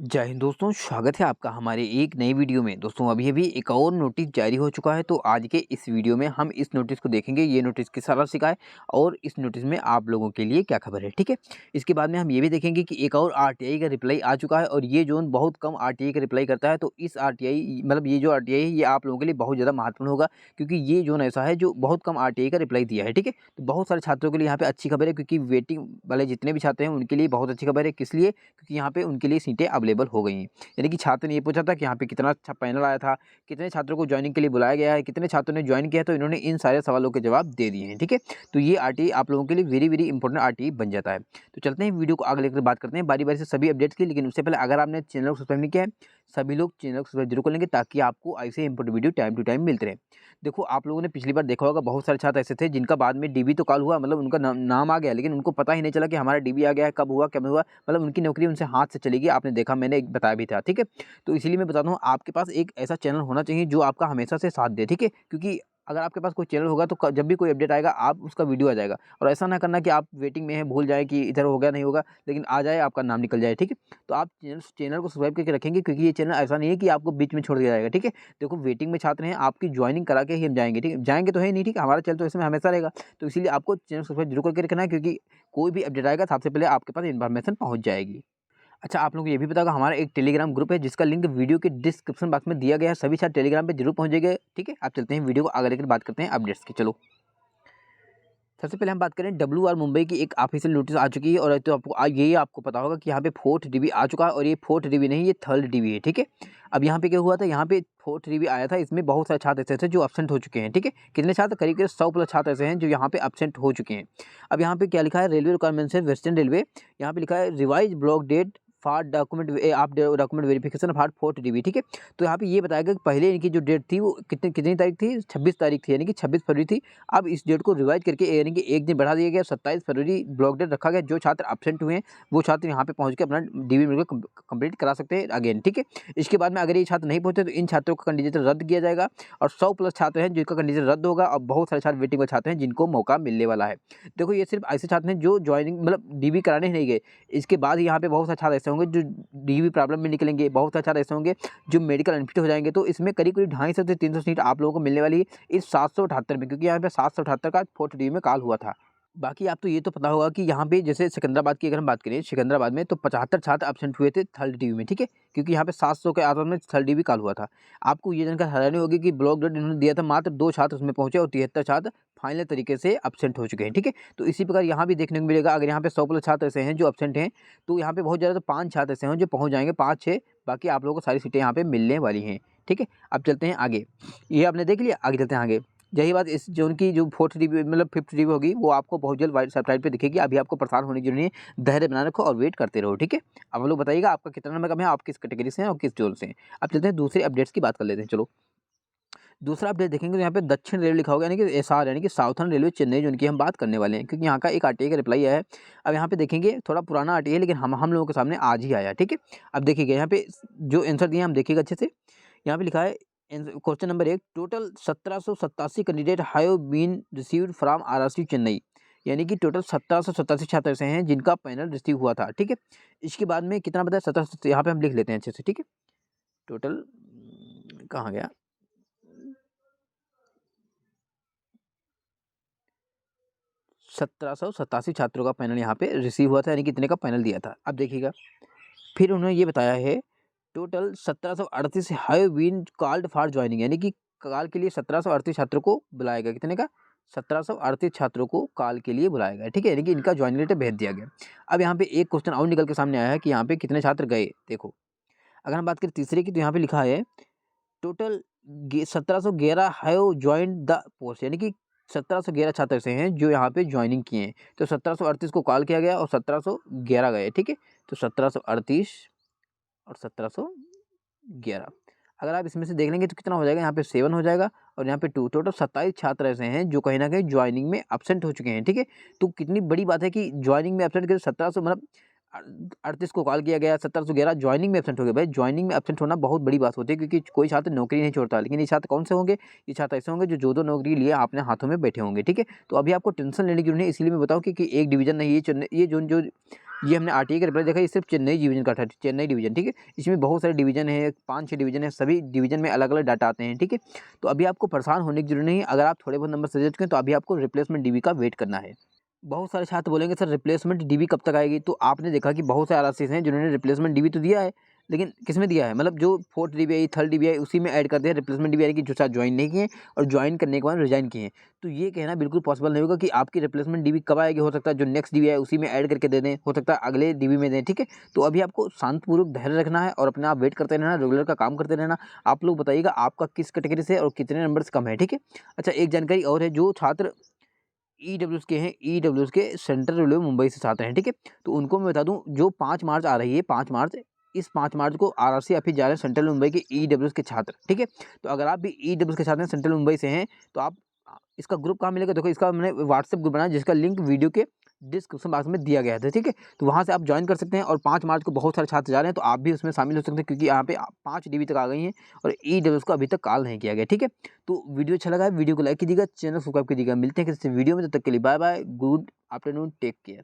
जय हिंद दोस्तों, स्वागत है आपका हमारे एक नई वीडियो में। दोस्तों अभी-अभी एक और नोटिस जारी हो चुका है, तो आज के इस वीडियो में हम इस नोटिस को देखेंगे। ये नोटिस किस तरह से है और इस नोटिस में आप लोगों के लिए क्या खबर है, ठीक है? इसके बाद में हम ये भी देखेंगे कि एक और आरटीआई का रिप्लाई आ चुका है और ये ज़ोन बहुत कम आरटीआई का रिप्लाई करता है। तो इस आरटीआई मतलब ये जो आरटीआई है, ये आप लोगों के लिए बहुत ज़्यादा महत्वपूर्ण होगा, क्योंकि ये ज़ोन ऐसा है जो बहुत कम आरटीआई का रिप्लाई दिया है, ठीक है? तो बहुत सारे छात्रों के लिए यहाँ पे अच्छी खबर है, क्योंकि वेटिंग वाले जितने भी छात्र हैं, उनके लिए बहुत अच्छी खबर है। किस लिए? क्योंकि यहाँ पे उनके लिए सीटें अवेलेबल हो गई हैं। यानी कि छात्र ने ये पूछा था कि यहाँ पे कितना अच्छा पैनल आया था, कितने छात्रों को जॉइनिंग के लिए बुलाया गया है, कितने छात्रों ने जॉइन किया, तो इन्होंने इन सारे सवालों के जवाब दे दिए हैं, ठीक है? तो ये आरटीई आप लोगों के लिए वेरी वेरी इंपॉर्टेंट आरटीई बन जाता है। तो चलते हैं वीडियो को आगे लेकर बात करते हैं बारी-बारी से सभी अपडेट्स की। लेकिन उससे पहले अगर आपने चैनल को सब्सक्राइब नहीं किया है, सभी लोग चैनल को सब्सक्राइब जरूर कर लेंगे, ताकि आपको ऐसे important video time to time मिलते रहे। देखो, आप लोगों ने पिछली बार देखा होगा, बहुत सारे छात्र ऐसे थे जिनका बाद में डीबी तो कॉल हुआ, मतलब उनका नाम आ गया, लेकिन उनको पता ही नहीं चला कि हमारा डीबी आ गया है, कब हुआ, कब हुआ, मतलब उनकी नौकरी उनसे हाथ से चली गई। आपने देखा, मैंने एक बताया भी था, ठीक है? तो इसीलिए मैं बताता हूँ, आपके पास एक ऐसा चैनल होना चाहिए जो आपका हमेशा से साथ दे, ठीक है? क्योंकि अगर आपके पास कोई चैनल होगा तो जब भी कोई अपडेट आएगा, आप उसका वीडियो आ जाएगा। और ऐसा ना करना कि आप वेटिंग में हैं, भूल जाएं कि इधर हो गया नहीं होगा, लेकिन आ जाए, आपका नाम निकल जाए, ठीक है? तो आप चैनल को सब्सक्राइब करके रखेंगे, क्योंकि ये चैनल ऐसा नहीं है कि आपको बीच में छोड़ दिया जाएगा, ठीक है? देखो, वेटिंग में छात्र हैं, आपकी ज्वाइनिंग करा के ही हम जाएंगे, ठीक है? जाएंगे तो है नहीं, ठीक है? हमारा चैनल तो इसमें हमेशा रहेगा। तो इसीलिए आपको चैनल सब्सक्राइब जरूर करके रखना है, क्योंकि कोई भी अपडेट आएगा, सबसे पहले आपके पास इन्फॉर्मेशन पहुंच जाएगी। अच्छा, आप लोगों को ये भी पता होगा, हमारा एक टेलीग्राम ग्रुप है जिसका लिंक वीडियो के डिस्क्रिप्शन बॉक्स में दिया गया है। सभी छात्र टेलीग्राम पे जरूर पहुंच जाएंगे, ठीक है? आप चलते हैं वीडियो को आगे लेकर बात करते हैं अपडेट्स की। चलो, सबसे पहले हम बात करें, डब्ल्यूआर मुंबई की एक ऑफिशियल नोटिस आ चुकी है। और तो आपको ये आपको पता होगा कि यहाँ पे 4th डीबी आ चुका है, और ये 4th डीबी नहीं, ये 3rd डीबी है, ठीक है? अब यहाँ पे क्या हुआ था, यहाँ पे 4th डीबी आया था, इसमें बहुत सारे छात्र ऐसे थे जो एब्सेंट हो चुके हैं, ठीक है? कितने छात्र? करीब करीब 100 प्लस छात्र ऐसे हैं जो यहाँ पे एब्सेंट हो चुके हैं। अब यहाँ पे क्या लिखा है, रेलवे रिक्वायरमेंट है वेस्टर्न रेलवे। यहाँ पे लिखा है revise block date for document verification for 4th DB, ठीक है? तो यहाँ पे ये बताया गया कि पहले इनकी जो डेट थी वो कितनी तारीख थी, 26 तारीख थी, यानी कि 26 फरवरी थी। अब इस डेट को रिवाइज करके यानी कि एक दिन बढ़ा दिया गया, 27 फरवरी ब्लॉक डेट रखा गया। जो छात्र एब्सेंट हुए हैं, वो छात्र यहाँ पे पहुँच के अपना डीबी मेडिकल कंप्लीट करा सकते हैं अगेन, ठीक है? इसके बाद में अगर ये छात्र नहीं पहुँचे, तो इन छात्रों का कैंडिडेट रद्द किया जाएगा। और 100 प्लस छात्र हैं जिनका कैंडिडेट रद्द होगा, और बहुत सारे छात्र वेटिंग में छात्र हैं जिनको मौका मिलने वाला है। देखो, ये सिर्फ ऐसे छात्र हैं जो ज्वाइनिंग मतलब डीबी कराने ही नहीं गए। इसके बाद यहाँ पे बहुत सारे छात्र ऐसे होंगे जो डीबी प्रॉब्लम में निकलेंगे, बहुत सारे छात्र ऐसे होंगे जो मेडिकल अनफिट हो जाएंगे। तो इसमें करीब करीब 250 से 300 सीट आप लोगों को मिलने वाली है इस 778 में, क्योंकि यहाँ पे 778 का 4th डीबी में कॉल हुआ था। बाकी आपको ये तो पता होगा कि यहाँ पे जैसे सिकंदराबाद की अगर हम बात करें, सिकंदराबाद में तो 75 छात्र एब्सेंट हुए थे 3rd डीबी में, ठीक है? क्योंकि यहाँ पे 700 के आसपास में 3rd डीबी कॉल हुआ था। आपको ये जानकर हैरानी होगी कि ब्लॉक डेट इन्होंने दिया था, मात्र 2 छात्र उसमें पहुंचे और 73 छात्र फाइनल तरीके से एब्सेंट हो चुके हैं, ठीक है? तो इसी प्रकार यहाँ भी देखने को मिलेगा, अगर यहाँ पे 100 प्लस छात्र ऐसे हैं जो एब्सेंट हैं, तो यहाँ पे बहुत ज़्यादा तो 5 छात्र ऐसे हैं जो पहुँच जाएंगे, 5-6। बाकी आप लोगों को सारी सीटें यहाँ पे मिलने वाली हैं, ठीक है? अब चलते हैं आगे। ये आपने देख लिया, आगे चलते हैं आगे। यही बात इस जो उनकी जो 4th डीबी मतलब 5th डीबी होगी, वो आपको बहुत जल्द वाइट वेबसाइट पे दिखेगी। अभी आपको परेशान होने की जरूरत नहीं है, धैर्य बनाए रखो और वेट करते रहो, ठीक है? अब लोग बताइएगा आपका कितना नंबर कम है, आप किस कैटेगरी से हैं और किस जोन से हैं। अब चलते हैं दूसरे अपडेट्स की बात कर लेते हैं। चलो, दूसरा अपडेट देखेंगे, तो यहाँ पे दक्षिण रेलवे लिखा होगा, यानी कि एसआर, यानी कि साउथर्न रेलवे चेन्नई, जो उनकी हम बात करने वाले हैं, क्योंकि यहाँ का एक आरटीआई का रिप्लाई आया है। अब यहाँ पे देखेंगे, थोड़ा पुराना आरटीआई है, लेकिन हम लोगों के सामने आज ही आया, ठीक है? अब देखिएगा यहाँ पे जो आंसर दिए हम देखिएगा अच्छे से। यहाँ पे लिखा है question number 1, total 1787 candidate have been received from RRC Chennai. यानी कि टोटल 1787 छात्र ऐसे हैं जिनका पैनल रिसीव हुआ था, ठीक है? इसके बाद में कितना बताया, 17, यहाँ पे हम लिख लेते हैं अच्छे से, ठीक है? टोटल कहाँ गया, 1787 छात्रों का पैनल यहाँ पे रिसीव हुआ था, यानी कि इतने का पैनल दिया था। अब देखिएगा, फिर उन्होंने ये बताया है, total 1738 have been called for joining, यानी कि कॉल के लिए 1738 छात्रों को बुलाया गया। कितने का? 1738 छात्रों को कॉल के लिए बुलाया गया, ठीक है? यानी कि इनका ज्वाइनिंग लेटर भेज दिया गया। अब यहाँ पे एक क्वेश्चन और निकल के सामने आया है कि यहाँ पे कितने छात्र गए। देखो, अगर हम बात करें तीसरे की, तो यहाँ पे लिखा है total 1711 have joined the post, यानी कि 1711 छात्र ऐसे हैं जो यहाँ पे ज्वाइनिंग किए हैं। तो 1738 को कॉल किया गया और 1711 गए, ठीक है? तो 1738 और 1711, अगर आप इसमें से देख लेंगे तो कितना हो जाएगा, यहाँ पे 7 हो जाएगा और यहाँ पे 2, टोटल 27 छात्र ऐसे हैं जो कहीं ना कहीं ज्वाइनिंग में एब्सेंट हो चुके हैं, ठीक है? तो कितनी बड़ी बात है कि ज्वाइनिंग में एब्सेंट के 1700 मतलब 38 को कॉल किया गया, 1711 ज्वाइनिंग में एब्सेंट हो गए। भाई ज्वाइनिंग में एब्सेंट होना बहुत बड़ी बात होती है, क्योंकि कोई छात्र नौकरी नहीं छोड़ता, लेकिन ये छात्र कौन से होंगे? ये छात्र ऐसे होंगे जो दो नौकरी लिए अपने हाथों में बैठे होंगे, ठीक है। तो अभी आपको टेंशन लेने की जरूरत नहीं, इसीलिए मैं बताऊँ कि एक डिवीजन नहीं, ये चेन्नई, ये जो ये हमने आरटीए का रिप्लाई देखा, ये सिर्फ चेन्नई डिवीजन का था, चेन्नई डिवीजन, ठीक है। इसमें बहुत सारे डिवीजन है, 5-6 डिवीजन है, सभी डिवीजन में अलग अलग डाटा आते हैं, ठीक है। तो अभी आपको परेशान होने की जरूरत नहीं है। अगर आप थोड़े बहुत नंबर सजेस्ट करें तो अभी आपको रिप्लेसमेंट डीबी का वेट करना है। बहुत सारे छात्र बोलेंगे सर रिप्लेसमेंट डीबी कब तक आएगी? तो आपने देखा कि बहुत से आरआरसीज हैं जिन्होंने रिप्लेसमेंट डीबी तो दिया है, लेकिन किस में दिया है? मतलब जो 4th डीबी आई, 3rd डीबी आई, उसी में ऐड कर दिया रिप्लेसमेंट डीबी, यानी कि जो छात्र ज्वाइन नहीं किए और ज्वाइन करने के बाद रिजाइन किए हैं। तो ये कहना बिल्कुल पॉसिबल नहीं होगा कि आपकी रिप्लेसमेंट डीबी कब आएगी। हो सकता है जो नेक्स्ट डीबी आए उसी में ऐड करके दे दें, हो सकता है अगले डीबी में दें, ठीक है। तो अभी आपको शांतपूर्वक धैर्य रखना है और अपने आप वेट करते रहना, रेगुलर का काम करते रहना। आप लोग बताइएगा आपका किस कैटेगरी से और कितने नंबर्स कम है, ठीक है। अच्छा, एक जानकारी और है, जो छात्र ईडब्ल्यूएस के हैं, ईडब्ल्यूएस के सेंट्रल रेलवे मुंबई से छात्र हैं, ठीक है। तो उनको मैं बता दूं, जो 5 मार्च आ रही है, 5 मार्च, इस 5 मार्च को आरआरसी ऑफिस जा रहे हैं सेंट्रल मुंबई के ईडब्ल्यूएस के छात्र, ठीक है। तो अगर आप भी ईडब्ल्यूएस के छात्र हैं, सेंट्रल मुंबई से हैं, तो आप इसका ग्रुप कहाँ मिलेगा? देखो, इसका मैंने व्हाट्सएप ग्रुप बनाया जिसका लिंक वीडियो के डिस्क्रिप्शन बॉक्स में दिया गया था, ठीक है। तो वहाँ से आप ज्वाइन कर सकते हैं, और 5 मार्च को बहुत सारे छात्र जा रहे हैं, तो आप भी उसमें शामिल हो सकते हैं, क्योंकि यहाँ पे 5 डीबी तक आ गई हैं और ईडब्ल्यूएस को अभी तक कॉल नहीं किया गया, ठीक है। तो वीडियो अच्छा लगा है, वीडियो को लाइक कीजिएगा, चैनल सब्सक्राइब कीजिएगा। मिलते हैं किसी वीडियो में, तब तक के लिए bye bye, good afternoon, take care.